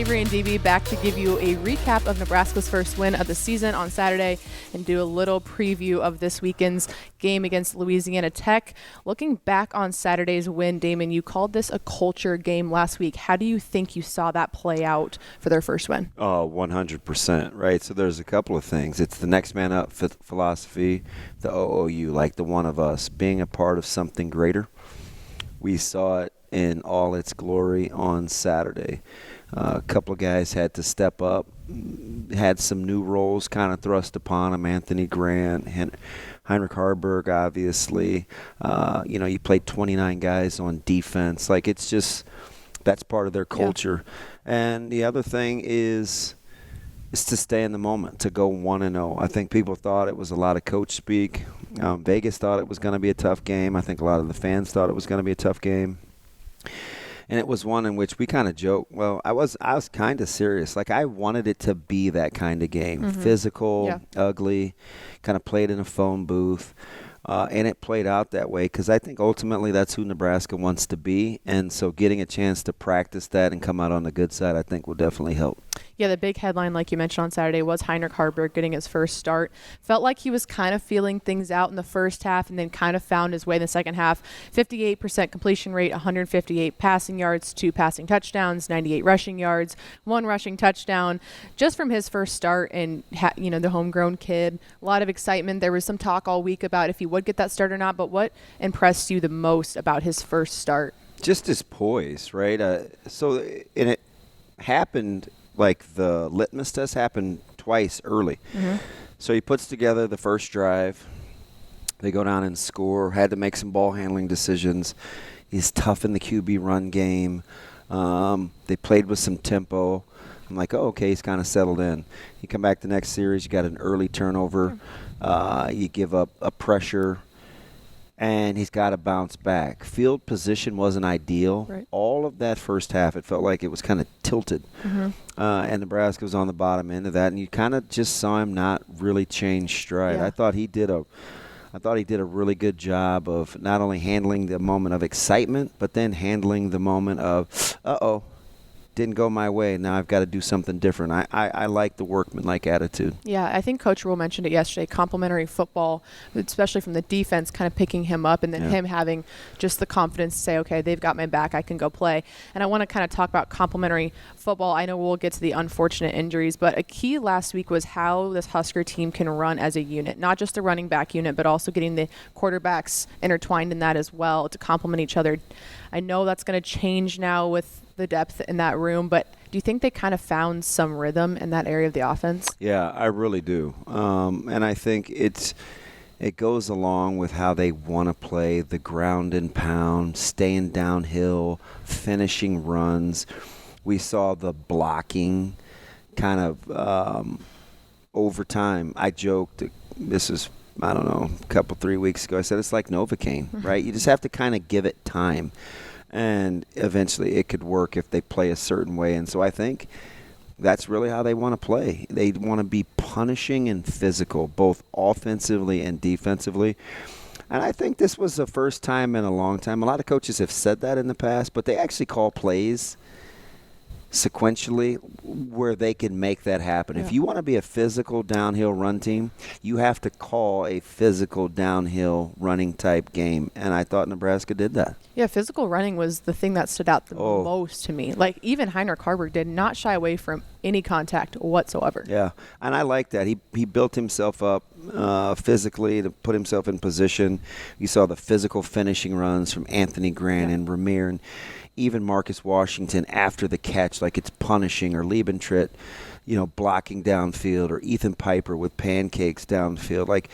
Avery and DB back to give you a recap of Nebraska's first win of the season on Saturday and do a little preview of this weekend's game against Louisiana Tech. Looking back on Saturday's win, Damon, you called this a culture game last week. How do you think you saw that play out for their first win? Oh, 100%, right? So there's a couple of things. It's the next man up philosophy, the OOU, like the one of us, being a part of something greater. We saw it in all its glory on Saturday. A couple of guys had to step up, had some new roles kind of thrust upon them. Anthony Grant, Heinrich Haarberg, obviously. You played 29 guys on defense. Like, it's just, that's part of their culture. Yeah. And the other thing is to stay in the moment, to go 1-0. I think people thought it was a lot of coach speak. Vegas thought it was going to be a tough game. I think a lot of the fans thought it was going to be a tough game. And it was one in which we kind of joked. Well, I was kind of serious. Like, I wanted it to be that kind of game. Physical, ugly, kind of played in a phone booth. And it played out that way because I think ultimately that's who Nebraska wants to be. And so getting a chance to practice that and come out on the good side, I think will definitely help. Yeah, the big headline, like you mentioned on Saturday, was Heinrich Haarberg getting his first start. Felt like he was kind of feeling things out in the first half and then kind of found his way in the second half. 58% completion rate, 158 passing yards, 2 passing touchdowns, 98 rushing yards, 1 rushing touchdown. Just from his first start and, the homegrown kid, a lot of excitement. There was some talk all week about if he would get that start or not, but what impressed you the most about his first start? Just his poise, right? And it happened – like the litmus test happened twice early. So he puts together the first drive. They go down and score. Had to make some ball handling decisions. He's tough in the QB run game. They played with some tempo. I'm like, oh, okay, he's kind of settled in. You come back the next series, you got an early turnover. You give up a pressure. And he's got to bounce back. Field position wasn't ideal. Right. All of that first half, it felt like it was kind of tilted. And Nebraska was on the bottom end of that, and you kind of just saw him not really change stride. Yeah. I thought he did a really good job of not only handling the moment of excitement, but then handling the moment of, didn't go my way. Now I've got to do something different. I like the workmanlike attitude. Yeah, I think Coach Rule mentioned it yesterday, complimentary football, especially from the defense, kind of picking him up and then him having just the confidence to say, okay, they've got my back, I can go play. And I want to kind of talk about complimentary football. I know we'll get to the unfortunate injuries, but a key last week was how this Husker team can run as a unit, not just the running back unit, but also getting the quarterbacks intertwined in that as well to complement each other. I know that's going to change now with the depth in that room, but do you think they kind of found some rhythm in that area of the offense? Yeah, I really do. And I think it goes along with how they want to play the ground and pound, staying downhill, finishing runs. We saw the blocking kind of over time. I joked, this is, I don't know, a couple, 3 weeks ago, I said it's like Novocaine, right? You just have to kind of give it time. And eventually it could work if they play a certain way. And so I think that's really how they want to play. They want to be punishing and physical, both offensively and defensively. And I think this was the first time in a long time. A lot of coaches have said that in the past, but they actually call plays sequentially where they can make that happen. If you want to be a physical downhill run team, you have to call a physical downhill running type game. And I thought Nebraska did that. Yeah, physical running was the thing that stood out the most to me. Like, even Heinrich Haarberg did not shy away from any contact whatsoever. Yeah, and I like that. He built himself up physically to put himself in position. You saw the physical finishing runs from Anthony Grant and Ramir, and even Marcus Washington after the catch, like it's punishing, or Liebentritt, blocking downfield, or Ethan Piper with pancakes downfield. Like,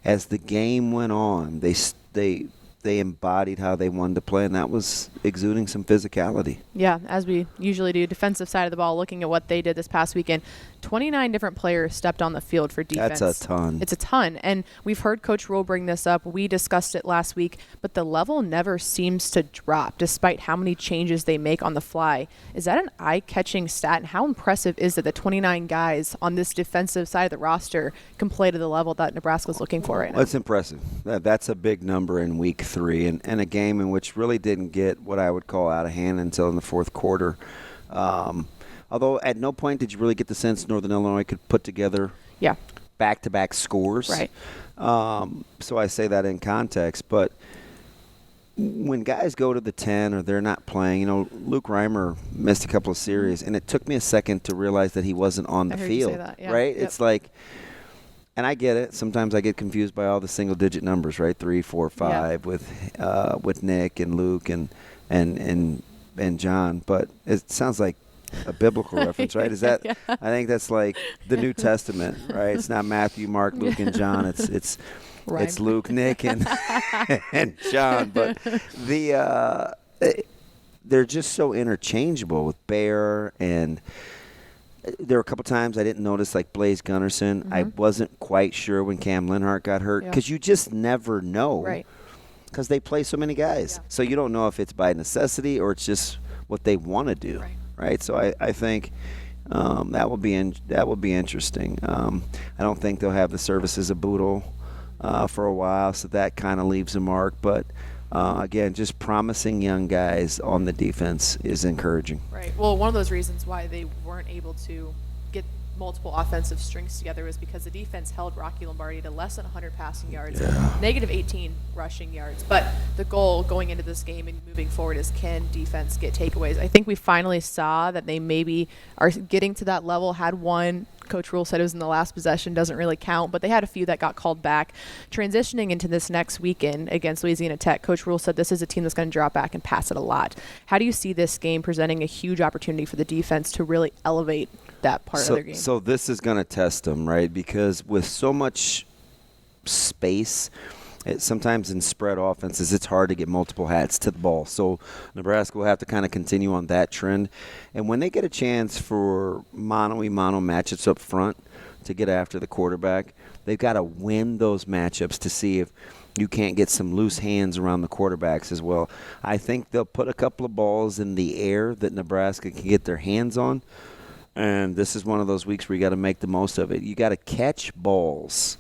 as the game went on, they embodied how they wanted to play, and that was exuding some physicality. Yeah, as we usually do, defensive side of the ball, looking at what they did this past weekend. 29 different players stepped on the field for defense. That's a ton. It's a ton. And we've heard Coach Rule bring this up. We discussed it last week, but the level never seems to drop despite how many changes they make on the fly. Is that an eye-catching stat? And how impressive is it that 29 guys on this defensive side of the roster can play to the level that Nebraska's looking for right now? Well, it's impressive. That's a big number in week 3, and a game in which really didn't get what I would call out of hand until in the fourth quarter. Although at no point did you really get the sense Northern Illinois could put together back-to-back scores. Right. So I say that in context. But when guys go to the 10 or they're not playing, Luke Reimer missed a couple of series, and it took me a second to realize that he wasn't on the field. You say that, yeah. Right? Yep. It's like, and I get it. Sometimes I get confused by all the single-digit numbers, right? 3, 4, 5 with Nick and Luke and John. But it sounds like a biblical reference, right? Is that? Yeah. I think that's like the New Testament, right? It's not Matthew, Mark, Luke, and John. It's Luke, Nick, and and John. But they're just so interchangeable with Bear, and there were a couple times I didn't notice, like Blaze Gunnarsson. Mm-hmm. I wasn't quite sure when Cam Linhart got hurt because you just never know, right? Because they play so many guys, so you don't know if it's by necessity or it's just what they want to do. Right, so I think that will be interesting. I don't think they'll have the services of Boodle for a while, so that kind of leaves a mark. But again, just promising young guys on the defense is encouraging. Right. Well, one of those reasons why they weren't able to get multiple offensive strings together was because the defense held Rocky Lombardi to less than 100 passing yards, negative 18 rushing yards. But the goal going into this game and moving forward is, can defense get takeaways? I think we finally saw that they maybe are getting to that level. Had one, Coach Rule said it was in the last possession, doesn't really count, but they had a few that got called back. Transitioning into this next weekend against Louisiana Tech, Coach Rule said this is a team that's going to drop back and pass it a lot. How do you see this game presenting a huge opportunity for the defense to really elevate that part of their game? So this is going to test them, right? Because with so much space, sometimes in spread offenses, it's hard to get multiple hats to the ball. So Nebraska will have to kind of continue on that trend. And when they get a chance for mano-a-mano matchups up front to get after the quarterback, they've got to win those matchups to see if you can't get some loose hands around the quarterbacks as well. I think they'll put a couple of balls in the air that Nebraska can get their hands on. And this is one of those weeks where you got to make the most of it. You got to catch balls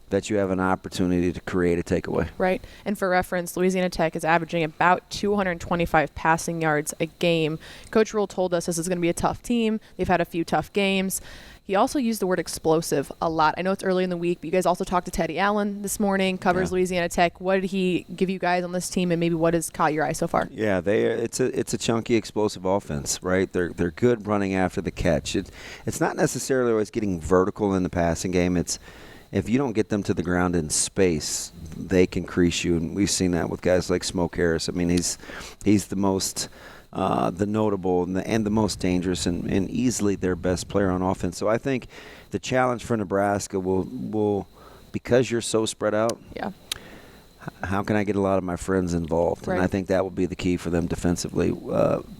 that you have an opportunity to create a takeaway. Right. And for reference, Louisiana Tech is averaging about 225 passing yards a game. Coach Rule told us this is going to be a tough team. They've had a few tough games. He also used the word explosive a lot. I know it's early in the week, but you guys also talked to Teddy Allen this morning, covers Louisiana Tech. What did he give you guys on this team, and maybe what has caught your eye so far? Yeah, it's a chunky, explosive offense, right? They're good running after the catch. It's not necessarily always getting vertical in the passing game. It's if you don't get them to the ground in space, they can crease you, and we've seen that with guys like Smoke Harris. I mean, he's the most the notable and the most dangerous and easily their best player on offense. So I think the challenge for Nebraska will because you're so spread out. Yeah. How can I get a lot of my friends involved? Right. And I think that will be the key for them defensively,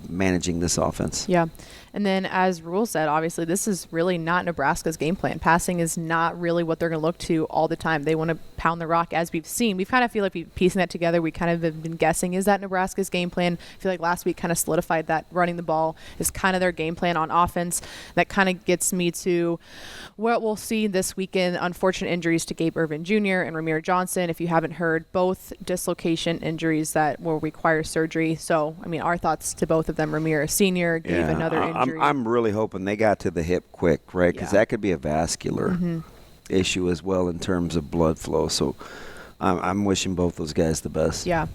managing this offense. Yeah. And then, as Rule said, obviously this is really not Nebraska's game plan. Passing is not really what they're going to look to all the time. They want to pound the rock, as we've seen. We kind of feel like we're piecing that together. We kind of have been guessing, is that Nebraska's game plan? I feel like last week kind of solidified that running the ball is kind of their game plan on offense. That kind of gets me to what we'll see this weekend. Unfortunate injuries to Gabe Irvin Jr. and Ramir Johnson. If you haven't heard, both dislocation injuries that will require surgery. So, I mean, our thoughts to both of them. Ramir, a senior, Gabe another injury. I'm really hoping they got to the hip quick, right? Because that could be a vascular issue as well in terms of blood flow. So I'm wishing both those guys the best. Yeah.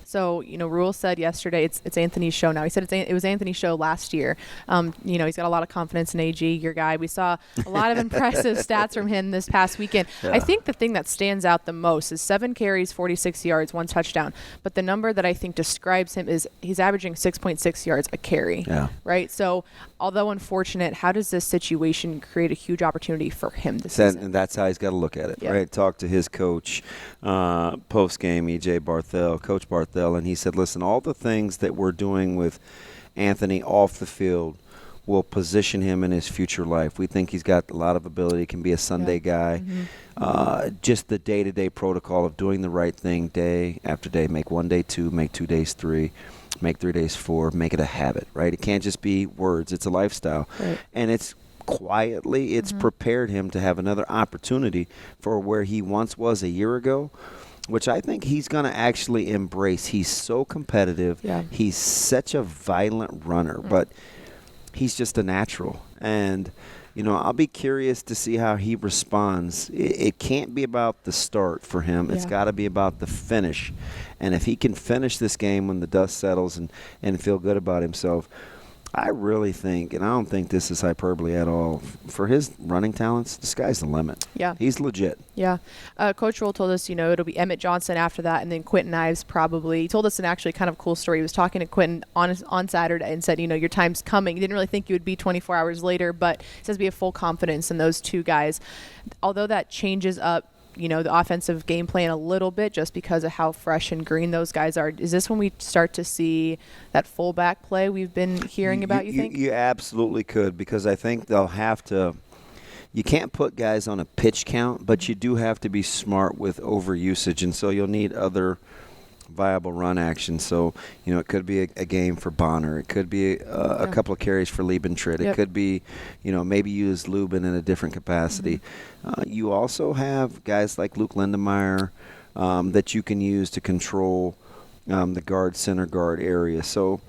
So, Rule said yesterday it's Anthony's show now. He said it was Anthony's show last year. He's got a lot of confidence in AG, your guy. We saw a lot of impressive stats from him this past weekend. Yeah. I think the thing that stands out the most is 7 carries, 46 yards, 1 touchdown. But the number that I think describes him is he's averaging 6.6 yards a carry. Yeah. Right? So, although unfortunate, how does this situation create a huge opportunity for him this season? And that's how he's got to look at it, right? Talk to his coach post-game, E.J. Barthel, Coach Barthel, and he said, listen, all the things that we're doing with Anthony off the field will position him in his future life. We think he's got a lot of ability, can be a Sunday guy. Just the day-to-day protocol of doing the right thing day after day, make 1 day 2, make 2 days 3, make 3 days 4, make it a habit, right? It can't just be words. It's a lifestyle. Right. And it's quietly, it's prepared him to have another opportunity for where he once was a year ago, which I think he's going to actually embrace. He's so competitive. Yeah. He's such a violent runner, but he's just a natural. And, I'll be curious to see how he responds. It can't be about the start for him. It's got to be about the finish. And if he can finish this game when the dust settles and feel good about himself, I really think, and I don't think this is hyperbole at all, for his running talents, the sky's the limit. Yeah. He's legit. Yeah. Coach Roll told us, it'll be Emmett Johnson after that, and then Quentin Ives probably. He told us an actually kind of cool story. He was talking to Quentin on Saturday and said, your time's coming. He didn't really think you would be 24 hours later, but he says we have full confidence in those two guys. Although that changes up the offensive game plan a little bit just because of how fresh and green those guys are. Is this when we start to see that fullback play we've been hearing about, you think? You absolutely could, because I think they'll have to – you can't put guys on a pitch count, but you do have to be smart with overusage, and so you'll need other viable run action. So, it could be a game for Bonner. It could be a couple of carries for Liebentritt. It could be, maybe use Lubin in a different capacity. You also have guys like Luke Lindemeyer that you can use to control the center guard area. So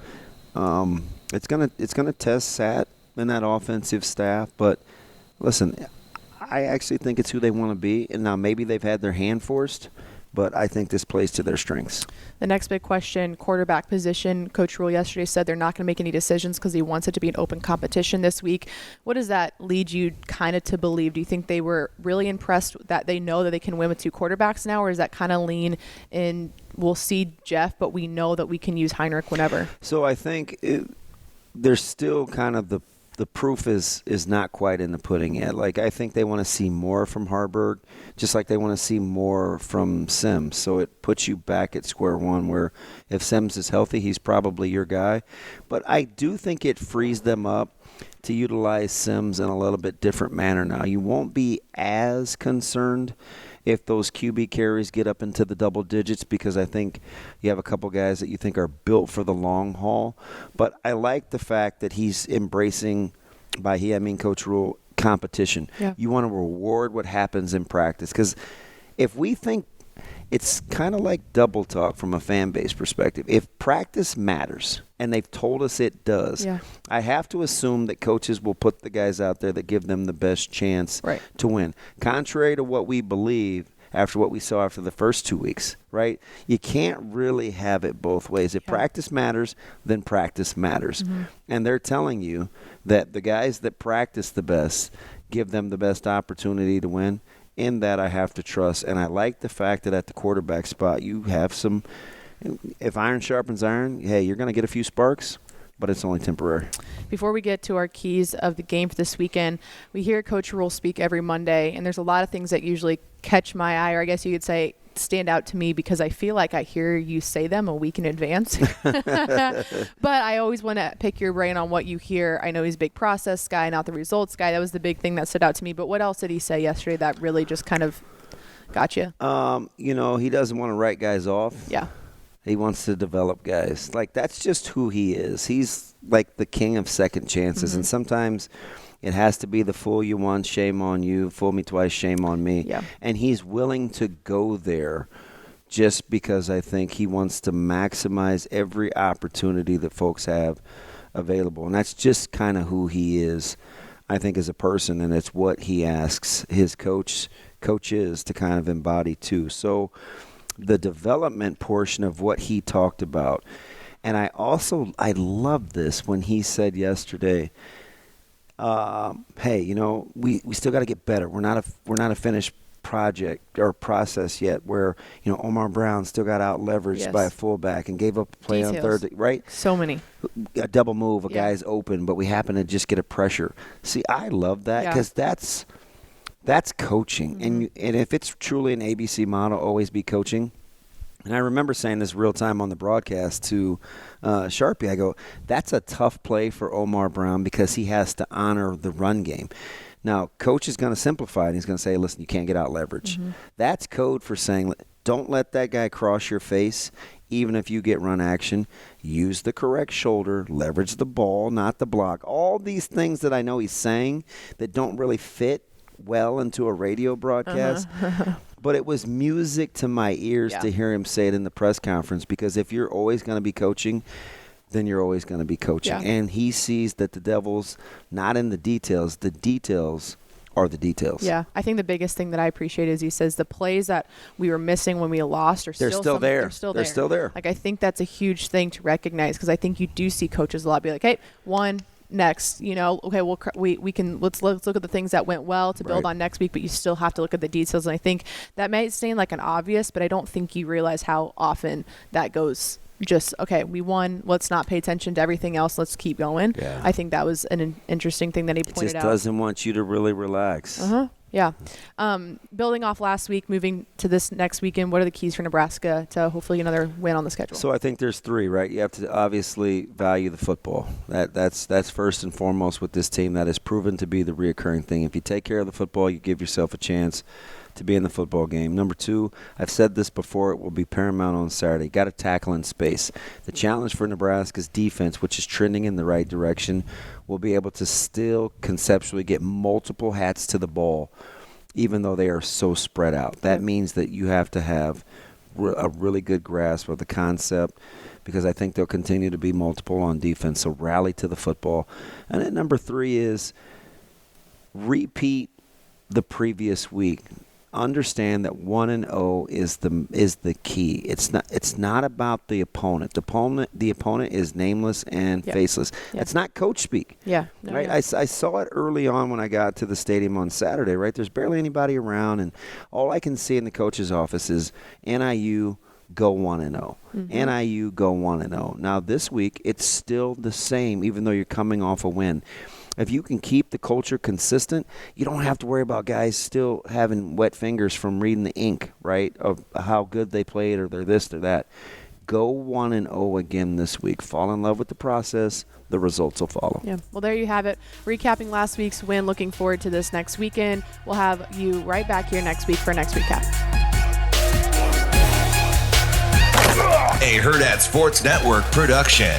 it's gonna test Sat and that offensive staff. But listen, I actually think it's who they want to be. And now maybe they've had their hand forced, but I think this plays to their strengths. The next big question, quarterback position. Coach Rule yesterday said they're not going to make any decisions because he wants it to be an open competition this week. What does that lead you kind of to believe? Do you think they were really impressed that they know that they can win with two quarterbacks now, or is that kind of lean in, we'll see Jeff, but we know that we can use Heinrich whenever? So I think there's still kind of the proof is not quite in the pudding yet. Like, I think they want to see more from Haarberg, just like they want to see more from Sims. So it puts you back at square one, where if Sims is healthy, he's probably your guy. But I do think it frees them up to utilize Sims in a little bit different manner now. You won't be as concerned if those QB carries get up into the double digits, because I think you have a couple guys that you think are built for the long haul. But I like the fact that he's embracing, by he I mean Coach Rule, competition. Yeah. You want to reward what happens in practice, because if we think, it's kind of like double talk from a fan base perspective. If practice matters, and they've told us it does, I have to assume that coaches will put the guys out there that give them the best chance to win. Contrary to what we believe after what we saw after the first 2 weeks, right? You can't really have it both ways. If practice matters, then practice matters. And they're telling you that the guys that practice the best give them the best opportunity to win. In that, I have to trust. And I like the fact that at the quarterback spot, you have some – if iron sharpens iron, hey, you're going to get a few sparks, but it's only temporary. Before we get to our keys of the game for this weekend, we hear Coach Rule speak every Monday, and there's a lot of things that usually catch my eye, or I guess you could say stand out to me, because I feel like I hear you say them a week in advance. But I always want to pick your brain on what you hear. I know he's a big process guy, not the results guy. That was the big thing that stood out to me. But what else did he say yesterday that really just kind of got you? He doesn't want to write guys off. Yeah. He wants to develop guys. Like, that's just who he is. He's like the king of second chances. And sometimes it has to be the fool you once, shame on you, fool me twice, shame on me. Yeah. And he's willing to go there just because I think he wants to maximize every opportunity that folks have available. And that's just kind of who he is, I think, as a person, and it's what he asks his coaches to kind of embody too. So the development portion of what he talked about, and I love this when he said yesterday, hey, we still got to get better. We're not a finished project or process yet, where Omar Brown still got out leveraged by a fullback and gave up a play on third, right? So many. A double move, a guy's open, but we happen to just get a pressure. See, I love that, because that's coaching. And if it's truly an ABC model, always be coaching. And I remember saying this real time on the broadcast to Sharpie. I go, that's a tough play for Omar Brown, because he has to honor the run game. Now, coach is going to simplify it. He's going to say, listen, you can't get out leverage. That's code for saying, don't let that guy cross your face. Even if you get run action, use the correct shoulder, leverage the ball, not the block. All these things that I know he's saying that don't really fit well into a radio broadcast. But it was music to my ears to hear him say it in the press conference, because if you're always going to be coaching, then you're always going to be coaching. Yeah. And he sees that the devil's not in the details. The details are the details. Yeah, I think the biggest thing that I appreciate is he says the plays that we were missing when we lost are They're still there. They're still They're there. still there. Like, I think that's a huge thing to recognize, because I think you do see coaches a lot be like, hey, one, next, okay, we can let's look at the things that went well to build Right. on next week, but you still have to look at the details. And I think that may seem like an obvious, but I don't think you realize how often that goes. Just, okay, we won, let's not pay attention to everything else, let's keep going. Yeah. I think that was an interesting thing that he It pointed just out. doesn't want you to really relax. Yeah. Building off last week, moving to this next weekend, what are the keys for Nebraska to hopefully another win on the schedule? So I think there's three, right? You have to obviously value the football. That's first and foremost with this team. That has proven to be the reoccurring thing. If you take care of the football, you give yourself a chance to be in the football game. Number two, I've said this before, it will be paramount on Saturday. Got to tackle in space. The challenge for Nebraska's defense, which is trending in the right direction, will be able to still conceptually get multiple hats to the ball, even though they are so spread out. That means that you have to have a really good grasp of the concept, because I think there'll continue to be multiple on defense. So rally to the football. And then number three is repeat the previous week. Understand that 1-0 is the key. It's not about the opponent. The opponent is nameless and faceless. Yep. It's not coach speak. Yeah. No, Right. yeah. I saw it early on when I got to the stadium on Saturday. Right. There's barely anybody around, and all I can see in the coach's office is NIU go 1-0. NIU go 1-0. Now this week it's still the same, even though you're coming off a win. If you can keep the culture consistent, you don't have to worry about guys still having wet fingers from reading the ink, right, of how good they played or they're this or that. Go 1-0 again this week. Fall in love with the process. The results will follow. Yeah. Well, there you have it. Recapping last week's win. Looking forward to this next weekend. We'll have you right back here next week for next recap. A Hurrdat Sports Network production.